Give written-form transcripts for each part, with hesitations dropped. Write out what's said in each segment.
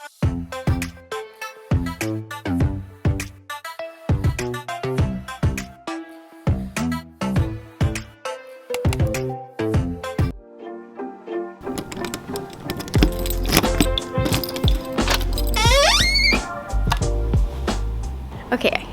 Okay,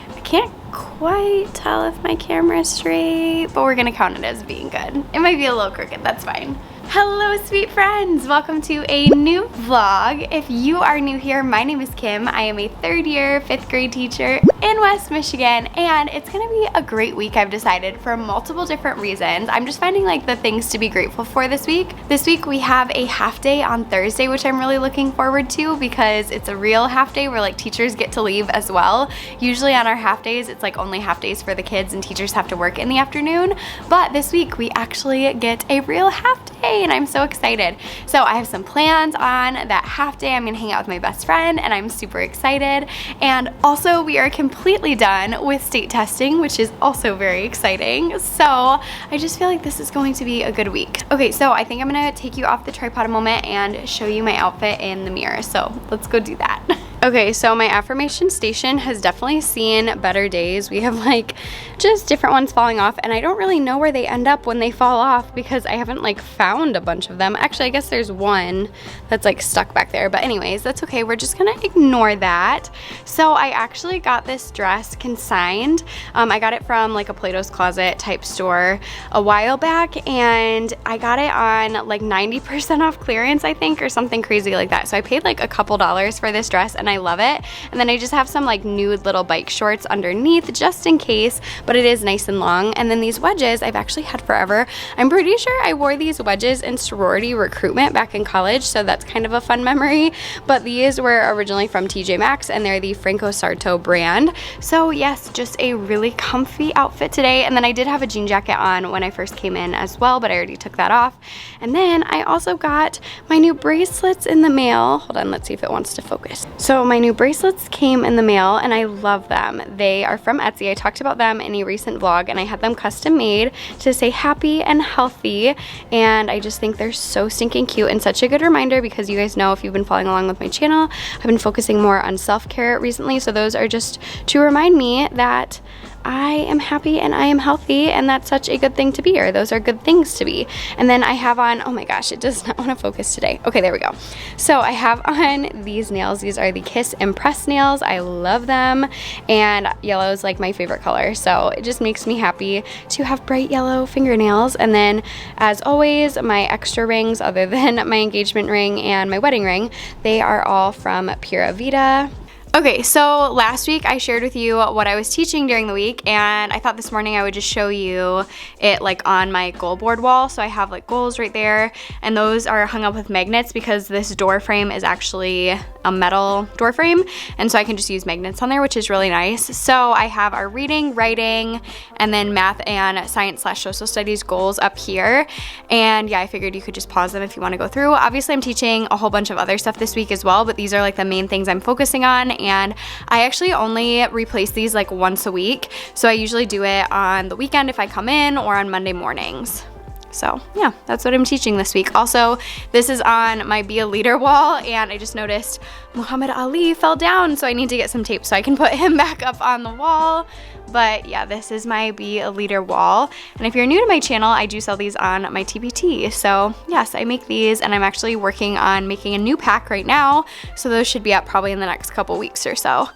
I can't quite tell if my camera's straight, but we're gonna count it as being good. It might be a little crooked, that's fine. Hello sweet friends, welcome to a new vlog. If you are new here, my name is Kim. I am a third year, 5th grade teacher in West Michigan, and it's gonna be a great week, I've decided, for multiple different reasons. I'm just finding like the things to be grateful for this week. This week we have a half day on Thursday, which I'm really looking forward to because it's a real half day where like teachers get to leave as well. Usually on our half days, it's like only half days for the kids and teachers have to work in the afternoon, but this week we actually get a real half day and I'm so excited. So I have some plans on that half day. I'm gonna hang out with my best friend and I'm super excited. And also we are completely done with state testing, which is also very exciting. So I just feel like this is going to be a good week. Okay, so I think I'm gonna take you off the tripod a moment and show you my outfit in the mirror. So let's go do that. Okay, so my affirmation station has definitely seen better days. We have like just different ones falling off and I don't really know where they end up when they fall off because I haven't like found a bunch of them. Actually, I guess there's one that's like stuck back there, but anyways, that's okay. We're just gonna ignore that. So I actually got this dress consigned. I got it from like a Plato's Closet type store a while back and I got it on like 90% off clearance, I think, or something crazy like that. So I paid like a couple dollars for this dress and I love it. And then I just have some like nude little bike shorts underneath just in case, but it is nice and long. And then these wedges I've actually had forever. I'm pretty sure I wore these wedges in sorority recruitment back in college, so that's kind of a fun memory. But these were originally from TJ Maxx and they're the Franco Sarto brand. So yes, just a really comfy outfit today. And then I did have a jean jacket on when I first came in as well, but I already took that off. And then I also got my new bracelets in the mail. Hold on, let's see if it wants to focus. So my new bracelets came in the mail and I love them. They are from Etsy. I talked about them in a recent vlog and I had them custom made to say happy and healthy, and I just think they're so stinking cute and such a good reminder because you guys know, if you've been following along with my channel, I've been focusing more on self-care recently, so those are just to remind me that I am happy and I am healthy, and that's such a good thing to be, or those are good things to be. And then I have on, oh my gosh, it does not want to focus today. Okay, there we go. So I have on these nails. These are the Kiss Impress nails. I love them, and yellow is like my favorite color, so it just makes me happy to have bright yellow fingernails. And then as always, my extra rings, other than my engagement ring and my wedding ring, they are all from Pura Vida. Okay, so last week I shared with you what I was teaching during the week, and I thought this morning I would just show you it like on my goal board wall. So I have like goals right there, and those are hung up with magnets because this door frame is actually a metal door frame, and so I can just use magnets on there, which is really nice. So I have our reading, writing, and then math and science/social studies goals up here. And yeah, I figured you could just pause them if you want to go through. Obviously I'm teaching a whole bunch of other stuff this week as well, but these are like the main things I'm focusing on. And I actually only replace these like once a week. So I usually do it on the weekend if I come in, or on Monday mornings. So yeah, that's what I'm teaching this week. Also, this is on my Be a Leader wall, and I just noticed Muhammad Ali fell down, so I need to get some tape so I can put him back up on the wall. But yeah, this is my Be a Leader wall. And if you're new to my channel, I do sell these on my TPT. So yes, I make these, and I'm actually working on making a new pack right now. So those should be up probably in the next couple weeks or so.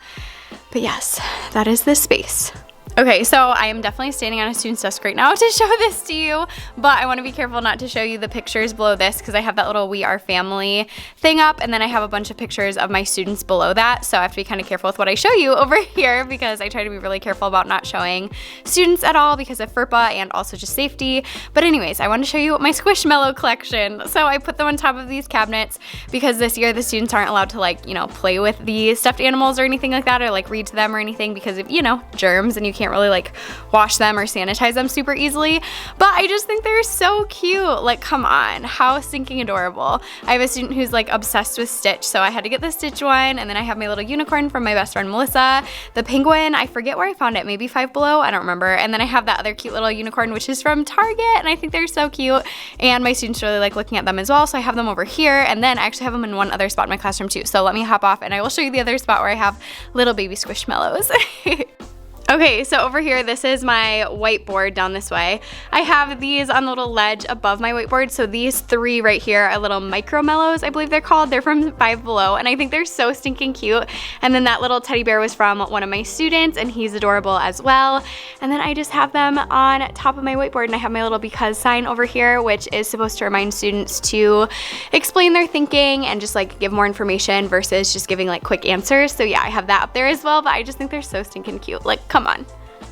But yes, that is this space. Okay, so I am definitely standing on a student's desk right now to show this to you, but I want to be careful not to show you the pictures below this because I have that little We Are Family thing up, and then I have a bunch of pictures of my students below that, so I have to be kind of careful with what I show you over here because I try to be really careful about not showing students at all because of FERPA and also just safety. But anyways, I want to show you my Squishmallow collection. So I put them on top of these cabinets because this year the students aren't allowed to like, you know, play with the stuffed animals or anything like that, or like read to them or anything because of, you know, germs, and you can't can't really like wash them or sanitize them super easily, but I just think they're so cute. Like, come on, how stinking adorable. I have a student who's like obsessed with Stitch, so I had to get the Stitch one, and then I have my little unicorn from my best friend Melissa, the penguin, I forget where I found it, maybe Five Below, I don't remember, and then I have that other cute little unicorn which is from Target, and I think they're so cute, and my students really like looking at them as well, so I have them over here, and then I actually have them in one other spot in my classroom too. So let me hop off and I will show you the other spot where I have little baby squishmallows. Okay, so over here, this is my whiteboard down this way. I have these on a little ledge above my whiteboard. So these three right here are little micro mellows, I believe they're called. They're from Five Below, and I think they're so stinking cute. And then that little teddy bear was from one of my students, and he's adorable as well. And then I just have them on top of my whiteboard, and I have my little because sign over here, which is supposed to remind students to explain their thinking and just like give more information versus just giving like quick answers. So yeah, I have that up there as well, but I just think they're so stinking cute. Like, come on.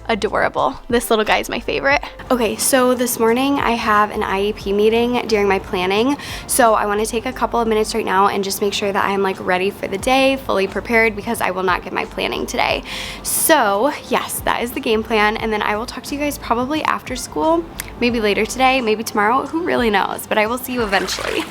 Adorable. This little guy is my favorite. Okay, so this morning I have an IEP meeting during my planning, so I want to take a couple of minutes right now and just make sure that I'm like ready for the day, fully prepared, because I will not get my planning today. So yes, that is the game plan, and then I will talk to you guys probably after school, maybe later today, maybe tomorrow, who really knows, but I will see you eventually.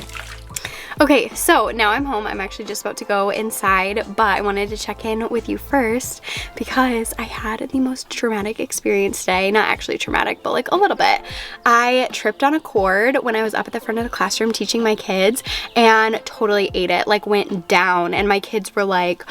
Okay, so now I'm home. I'm actually just about to go inside, but I wanted to check in with you first because I had the most traumatic experience today. Not actually traumatic, but like a little bit. I tripped on a cord when I was up at the front of the classroom teaching my kids and totally ate it, like went down, and my kids were like,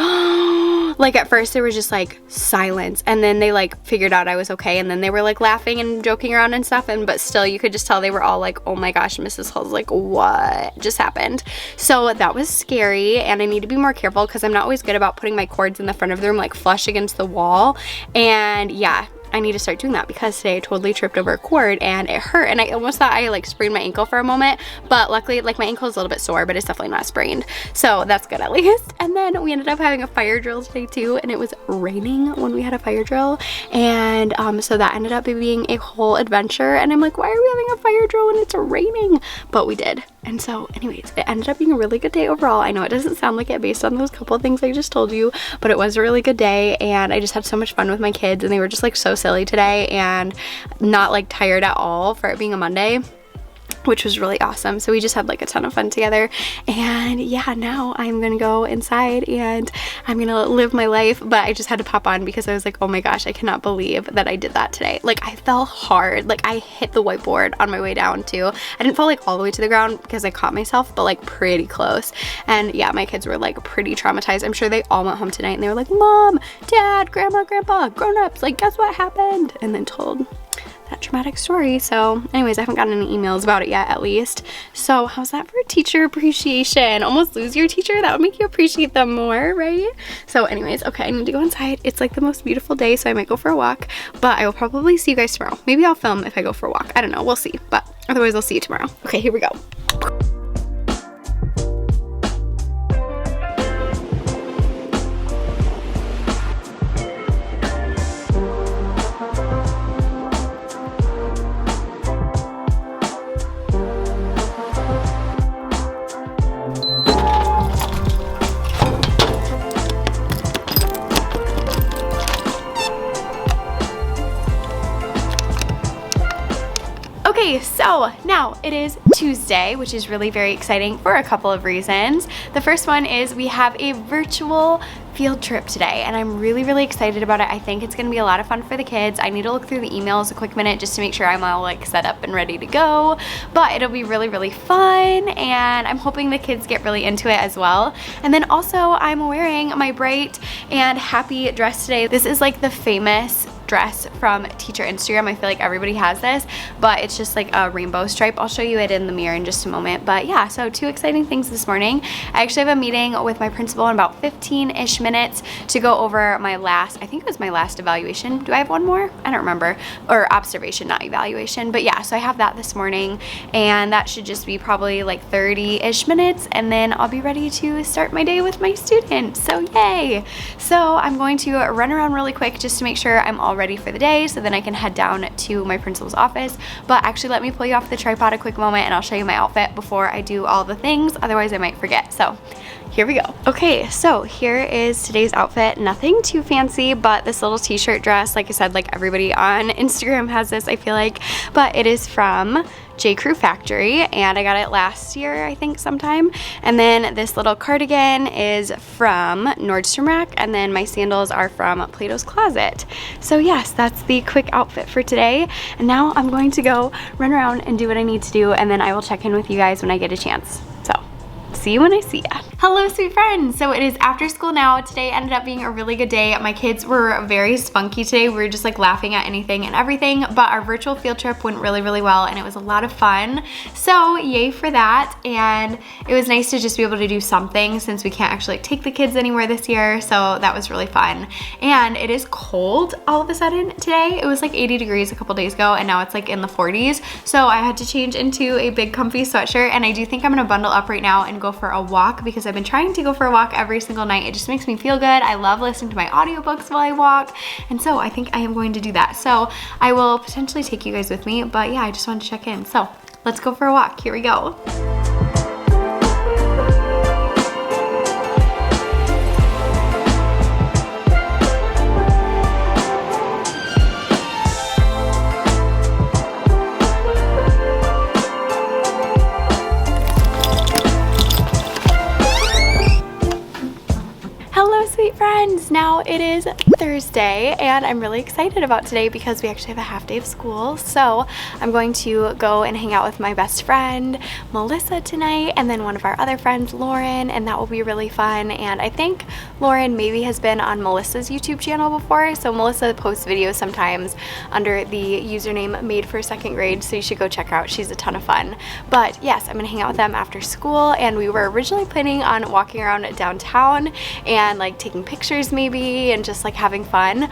like at first there was just like silence, and then they like figured out I was okay, and then they were like laughing and joking around and stuff, and but still you could just tell they were all like, oh my gosh, Mrs. Hull's like, what just happened? So that was scary, and I need to be more careful because I'm not always good about putting my cords in the front of the room like flush against the wall. And yeah, I need to start doing that because today I totally tripped over a cord and it hurt, and I almost thought I like sprained my ankle for a moment, but luckily like my ankle is a little bit sore, but it's definitely not sprained, so that's good at least. And then we ended up having a fire drill today too, and it was raining when we had a fire drill, and so that ended up being a whole adventure, and I'm like, why are we having a fire drill when it's raining? But we did. And so anyways, it ended up being a really good day overall. I know it doesn't sound like it based on those couple of things I just told you, but it was a really good day, and I just had so much fun with my kids, and they were just like so silly today and not like tired at all for it being a Monday, which was really awesome. So we just had like a ton of fun together, and yeah, now I'm gonna go inside and I'm gonna live my life. But I just had to pop on because I was like, oh my gosh, I cannot believe that I did that today. Like, I fell hard, like I hit the whiteboard on my way down too. I didn't fall like all the way to the ground because I caught myself, but like pretty close. And yeah, my kids were like pretty traumatized. I'm sure they all went home tonight and they were like, Mom, Dad, Grandma, Grandpa, grown-ups, like guess what happened? And then told that traumatic story. So anyways, I haven't gotten any emails about it yet, at least. So how's that for teacher appreciation? Almost lose your teacher? That would make you appreciate them more, right? So anyways, okay, I need to go inside. It's like the most beautiful day, so I might go for a walk, but I will probably see you guys tomorrow. Maybe I'll film if I go for a walk. I don't know, we'll see, but otherwise I'll see you tomorrow. Okay, here we go. Okay, so now it is Tuesday, which is really very exciting for a couple of reasons. The first one is we have a virtual field trip today, and I'm really excited about it. I think it's gonna be a lot of fun for the kids. I need to look through the emails a quick minute just to make sure I'm all like set up and ready to go, but it'll be really fun, and I'm hoping the kids get really into it as well. And then also I'm wearing my bright and happy dress today. This is like the famous dress from teacher Instagram. I feel like everybody has this, but it's just like a rainbow stripe. I'll show you it in the mirror in just a moment. But yeah, so two exciting things this morning. I actually have a meeting with my principal in about 15-ish minutes to go over my last, I think it was my last evaluation. Do I have one more? I don't remember. Or observation, not evaluation. But yeah, so I have that this morning, and that should just be probably like 30-ish minutes, and then I'll be ready to start my day with my students. So yay! So I'm going to run around really quick just to make sure I'm all ready for the day, so then I can head down to my principal's office. But actually, let me pull you off the tripod a quick moment and I'll show you my outfit before I do all the things, otherwise I might forget. So here we go. Okay, so here is today's outfit. Nothing too fancy, but this little t-shirt dress, like I said, like everybody on Instagram has this, I feel like, but it is from J. Crew Factory, and I got it last year, I think, sometime. And then this little cardigan is from Nordstrom Rack, and then my sandals are from Plato's Closet. So yes, that's the quick outfit for today. And now I'm going to go run around and do what I need to do, and then I will check in with you guys when I get a chance. So see you when I see ya. Hello, sweet friends. So it is after school now. Today ended up being a really good day. My kids were very spunky today. We were just like laughing at anything and everything, but our virtual field trip went really, really well, and it was a lot of fun. So yay for that. And it was nice to just be able to do something since we can't actually take the kids anywhere this year. So that was really fun. And it is cold all of a sudden today. It was like 80 degrees a couple days ago, and now it's like in the 40s. So I had to change into a big comfy sweatshirt, and I do think I'm gonna bundle up right now and go for a walk because I've been trying to go for a walk every single night. It just makes me feel good. I love listening to my audiobooks while I walk, and so I think I am going to do that. So I will potentially take you guys with me, but yeah, I just wanted to check in. So let's go for a walk. Here we go. Sweet friends, now it is Thursday, and I'm really excited about today because we actually have a half day of school. So I'm going to go and hang out with my best friend Melissa tonight, and then one of our other friends, Lauren, and that will be really fun. And I think Lauren maybe has been on Melissa's YouTube channel before, so Melissa posts videos sometimes under the username Made for Second Grade, so you should go check her out. She's a ton of fun. But yes, I'm gonna hang out with them after school, and we were originally planning on walking around downtown and like taking pictures maybe and just like having fun,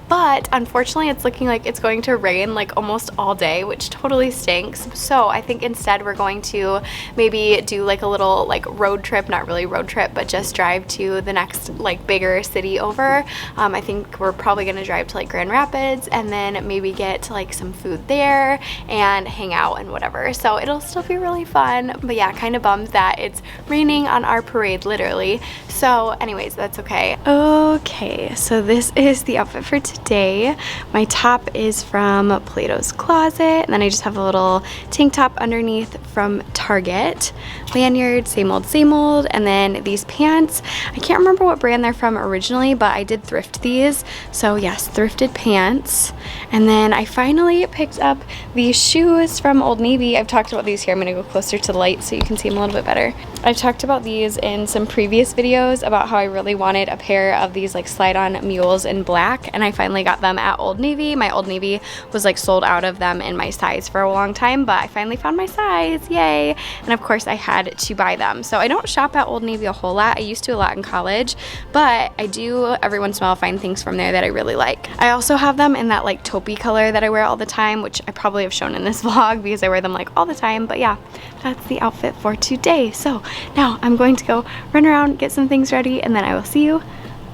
but unfortunately it's looking like it's going to rain like almost all day, which totally stinks. So I think instead we're going to maybe do like a little like road trip, not really road trip, but just drive to the next like bigger city over. I think we're probably gonna drive to like Grand Rapids and then maybe get like some food there and hang out and whatever. So it'll still be really fun, but yeah, kind of bummed that it's raining on our parade literally. So anyways, that's okay. Okay, so this is the outfit for today. My top is from Plato's Closet, and then I just have a little tank top underneath from Target. Lanyard, same old, and then these pants. I can't remember what brand they're from originally, but I did thrift these. So yes, thrifted pants. And then I finally picked up these shoes from Old Navy. I've talked about these here. I'm gonna go closer to the light so you can see them a little bit better. I've talked about these in some previous videos about how I really wanted a pair of these like slide-on mules in black, and I finally got them at Old Navy. My Old Navy was like sold out of them in my size for a long time, but I finally found my size, yay! And of course I had to buy them. So I don't shop at Old Navy a whole lot. I used to a lot in college, but I do every once in a while find things from there that I really like. I also have them in that like taupey color that I wear all the time, which I probably have shown in this vlog because I wear them like all the time, but yeah, that's the outfit for today. So now I'm going to go run around, get some things ready, and then I will see you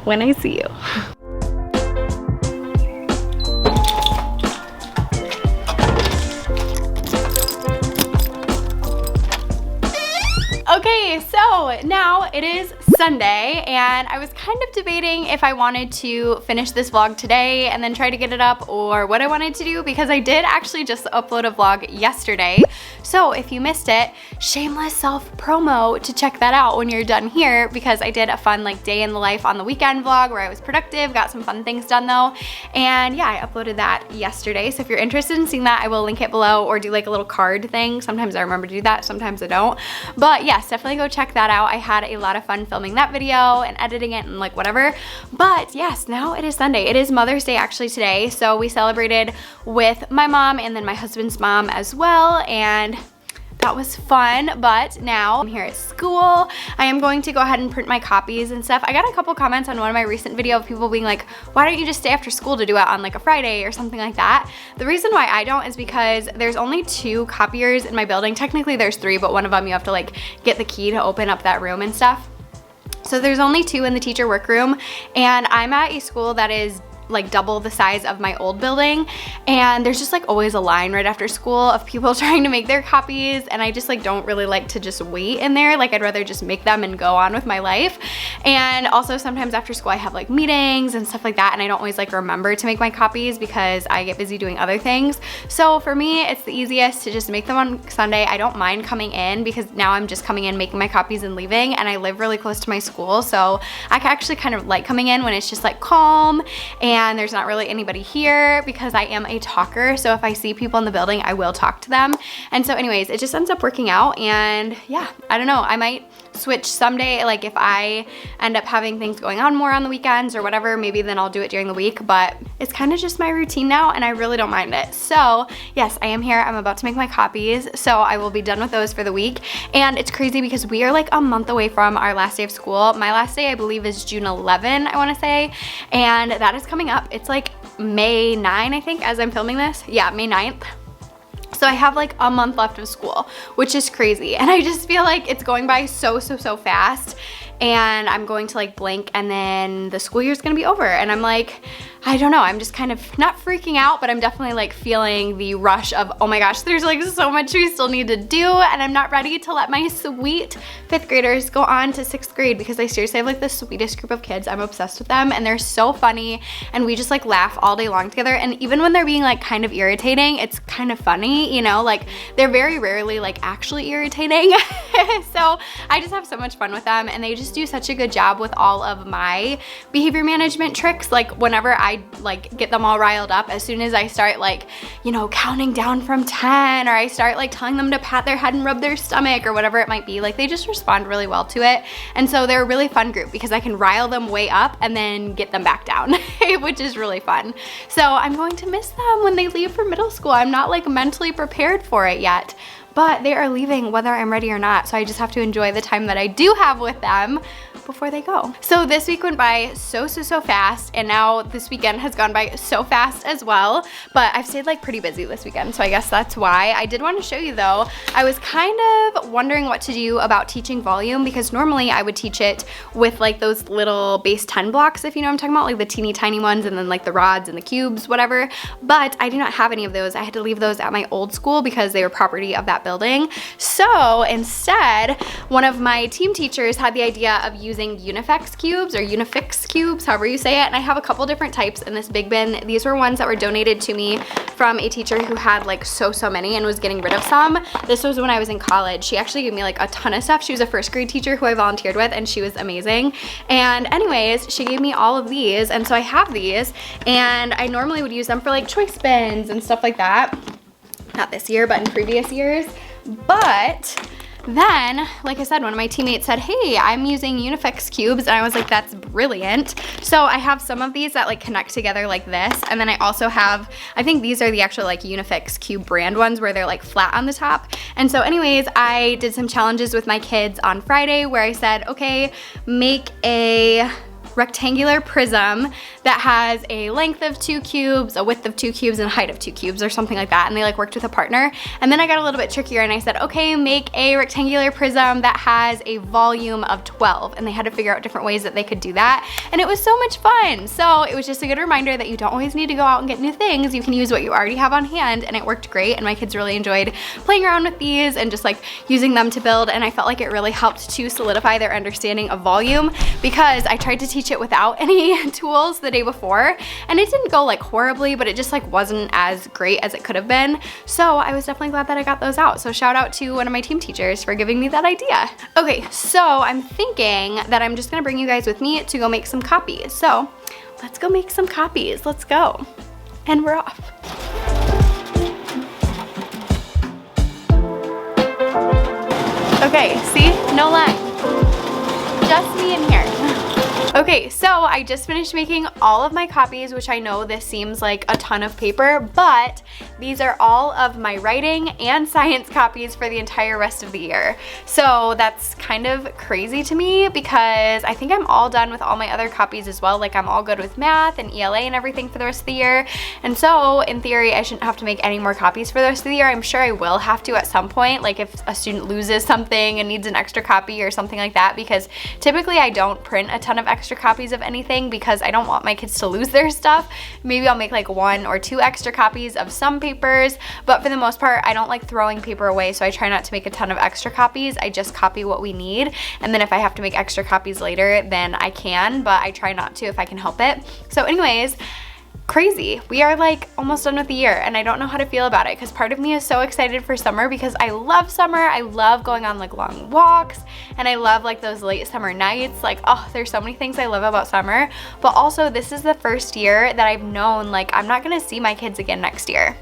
when I see you. Okay, so now it is Sunday, and I was kind of debating if I wanted to finish this vlog today and then try to get it up, or what I wanted to do, because I did actually just upload a vlog yesterday. So if you missed it, shameless self promo to check that out when you're done here, because I did a fun like day in the life on the weekend vlog where I was productive, got some fun things done though. And yeah, I uploaded that yesterday. So if you're interested in seeing that, I will link it below, or do like a little card thing. Sometimes I remember to do that, sometimes I don't. But yes, definitely go check that out. I had a lot of fun filming that video and editing it and like whatever. But yes, now it is Sunday. It is Mother's Day actually today. So we celebrated with my mom and then my husband's mom as well. And that was fun, but now I'm here at school. I am going to go ahead and print my copies and stuff. I got a couple comments on one of my recent videos of people being like, why don't you just stay after school to do it on like a Friday or something like that? The reason why I don't is because there's only 2 copiers in my building. Technically there's 3, but one of them you have to like get the key to open up that room and stuff. So there's only 2 in the teacher workroom, and I'm at a school that is like double the size of my old building, and there's just like always a line right after school of people trying to make their copies, and I just like don't really like to just wait in there. Like I'd rather just make them and go on with my life. And also sometimes after school I have like meetings and stuff like that, and I don't always like remember to make my copies because I get busy doing other things. So for me, it's the easiest to just make them on Sunday. I don't mind coming in because now I'm just coming in, making my copies and leaving, and I live really close to my school, so I actually kind of like coming in when it's just like calm and there's not really anybody here, because I am a talker. So if I see people in the building, I will talk to them. And so anyways, it just ends up working out. And yeah, I don't know, I might switch someday, like if I end up having things going on more on the weekends or whatever, maybe then I'll do it during the week, but it's kind of just my routine now and I really don't mind it. So yes, I am here. I'm about to make my copies, so I will be done with those for the week. And it's crazy because we are like a month away from our last day of school. My last day I believe is June 11, I want to say, and that is coming up. It's like May 9, I think, as I'm filming this. Yeah, May 9th. So I have like a month left of school, which is crazy. And I just feel like it's going by so fast, and I'm going to like blink and then the school year is gonna be over. And I'm like, I don't know, I'm just kind of not freaking out, but I'm definitely like feeling the rush of, oh my gosh, there's like so much we still need to do, and I'm not ready to let my sweet 5th graders go on to 6th grade, because I seriously have like the sweetest group of kids. I'm obsessed with them and they're so funny, and we just like laugh all day long together. And even when they're being like kind of irritating, it's kind of funny, you know, like they're very rarely like actually irritating. So I just have so much fun with them, and they just do such a good job with all of my behavior management tricks. Like whenever I like get them all riled up, as soon as I start like, you know, counting down from 10, or I start like telling them to pat their head and rub their stomach or whatever it might be, like they just respond really well to it. And so they're a really fun group because I can rile them way up and then get them back down, which is really fun. So I'm going to miss them when they leave for middle school. I'm not like mentally prepared for it yet, but they are leaving whether I'm ready or not. So I just have to enjoy the time that I do have with them before they go. So this week went by so fast, and now this weekend has gone by so fast as well, but I've stayed like pretty busy this weekend, so I guess that's why. I did want to show you though, I was kind of wondering what to do about teaching volume, because normally I would teach it with like those little base 10 blocks, if you know what I'm talking about, like the teeny tiny ones, and then like the rods and the cubes, whatever, but I do not have any of those. I had to leave those at my old school because they were property of that building. So instead, one of my team teachers had the idea of using Unifex cubes, or Unifix cubes, however you say it, and I have a couple different types in this big bin. These were ones that were donated to me from a teacher who had like so many and was getting rid of some. This was when I was in college. She actually gave me like a ton of stuff. She was a 1st grade teacher who I volunteered with, and she was amazing. And anyways, she gave me all of these, and so I have these, and I normally would use them for like choice bins and stuff like that. Not this year, but in previous years. But then, like I said, one of my teammates said, hey, I'm using Unifex cubes, and I was like, that's brilliant. So I have some of these that like connect together like this, and then I also have, I think these are the actual like Unifex cube brand ones where they're like flat on the top. And so anyways, I did some challenges with my kids on Friday where I said, okay, make a rectangular prism that has a length of 2 cubes, a width of 2 cubes, and a height of 2 cubes, or something like that. And they like worked with a partner. And then I got a little bit trickier and I said, okay, make a rectangular prism that has a volume of 12. And they had to figure out different ways that they could do that. And it was so much fun. So it was just a good reminder that you don't always need to go out and get new things. You can use what you already have on hand, and it worked great. And my kids really enjoyed playing around with these and just like using them to build. And I felt like it really helped to solidify their understanding of volume, because I tried to teach it without any tools the day before, and it didn't go like horribly, but it just like wasn't as great as it could have been. So I was definitely glad that I got those out. So shout out to one of my team teachers for giving me that idea. Okay, so I'm thinking that I'm just gonna bring you guys with me to go make some copies. So let's go make some copies. Let's go. And we're off. Okay, see? No line. Just me in here. Okay, so I just finished making all of my copies, which I know this seems like a ton of paper, but these are all of my writing and science copies for the entire rest of the year. So that's kind of crazy to me, because I think I'm all done with all my other copies as well. Like I'm all good with math and ELA and everything for the rest of the year. And so in theory, I shouldn't have to make any more copies for the rest of the year. I'm sure I will have to at some point, like if a student loses something and needs an extra copy or something like that, because typically I don't print a ton of extra copies of anything because I don't want my kids to lose their stuff. Maybe I'll make like 1 or 2 extra copies of some papers, but for the most part, I don't like throwing paper away, so I try not to make a ton of extra copies. I just copy what we need, and then if I have to make extra copies later, then I can, but I try not to if I can help it. So anyways, crazy. We are like almost done with the year and I don't know how to feel about it because part of me is so excited for summer because I love summer. I love going on like long walks and I love like those late summer nights. Like, oh, there's so many things I love about summer. But also this is the first year that I've known like I'm not gonna see my kids again next year,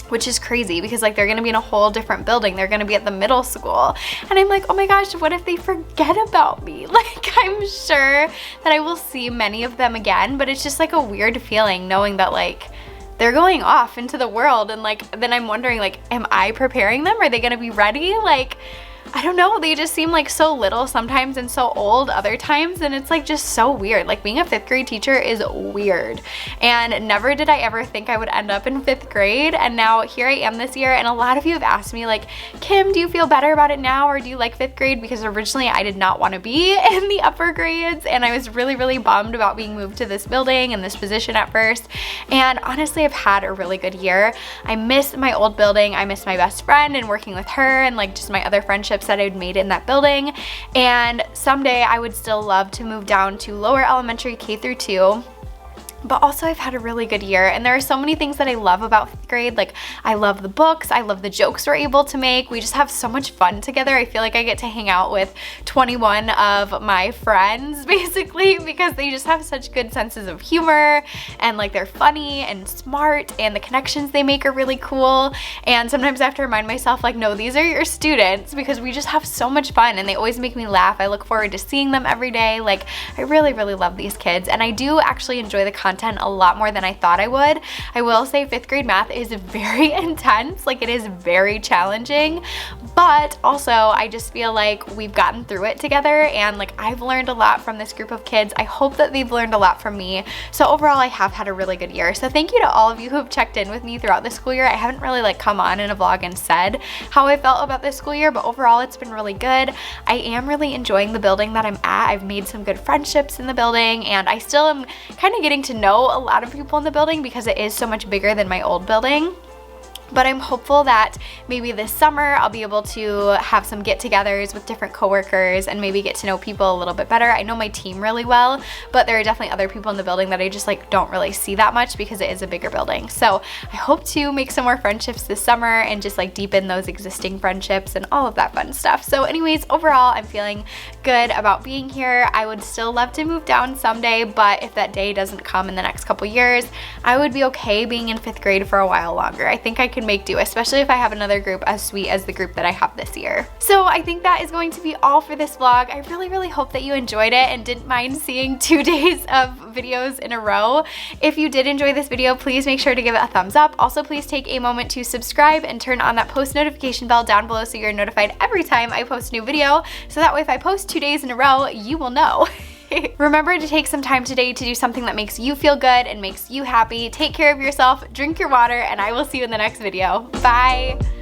which is crazy because like they're gonna be in a whole different building. They're gonna be at the middle school. And I'm like, oh my gosh, what if they forget about me? Like, I'm sure that I will see many of them again, but it's just like a weird feeling knowing that like they're going off into the world and like then I'm wondering like, am I preparing them? Are they gonna be ready? Like, I don't know, they just seem like so little sometimes and so old other times, and it's like just so weird. Like being a 5th grade teacher is weird, and never did I ever think I would end up in 5th grade, and now here I am this year. And a lot of you have asked me like, Kim, do you feel better about it now, or do you like 5th grade? Because originally I did not want to be in the upper grades, and I was really bummed about being moved to this building and this position at first. And honestly, I've had a really good year. I miss my old building. I miss my best friend and working with her and like just my other friendships that I'd made in that building. And someday I would still love to move down to lower elementary K through 2. But also I've had a really good year and there are so many things that I love about 5th grade. Like I love the books, I love the jokes we're able to make. We just have so much fun together. I feel like I get to hang out with 21 of my friends basically because they just have such good senses of humor and like they're funny and smart and the connections they make are really cool. And sometimes I have to remind myself like, no, these are your students because we just have so much fun and they always make me laugh. I look forward to seeing them every day. Like I really love these kids and I do actually enjoy the content a lot more than I thought I would. I will say 5th grade math is very intense, like it is very challenging, but also I just feel like we've gotten through it together and like I've learned a lot from this group of kids. I hope that they've learned a lot from me. So overall I have had a really good year. So thank you to all of you who have checked in with me throughout the school year. I haven't really like come on in a vlog and said how I felt about this school year, but overall it's been really good. I am really enjoying the building that I'm at. I've made some good friendships in the building and I still am kind of getting to know a lot of people in the building because it is so much bigger than my old building. But I'm hopeful that maybe this summer I'll be able to have some get-togethers with different coworkers and maybe get to know people a little bit better. I know my team really well, but there are definitely other people in the building that I just like don't really see that much because it is a bigger building. So I hope to make some more friendships this summer and just like deepen those existing friendships and all of that fun stuff. So anyways, overall I'm feeling good about being here. I would still love to move down someday, but if that day doesn't come in the next couple years, I would be okay being in 5th grade for a while longer. I think I could make do, especially if I have another group as sweet as the group that I have this year. So I think that is going to be all for this vlog. I really hope that you enjoyed it and didn't mind seeing 2 days of videos in a row. If you did enjoy this video, please make sure to give it a thumbs up. Also, please take a moment to subscribe and turn on that post notification bell down below so you're notified every time I post a new video. So that way if I post 2 days in a row, you will know. Remember to take some time today to do something that makes you feel good and makes you happy. Take care of yourself, drink your water, and I will see you in the next video. Bye!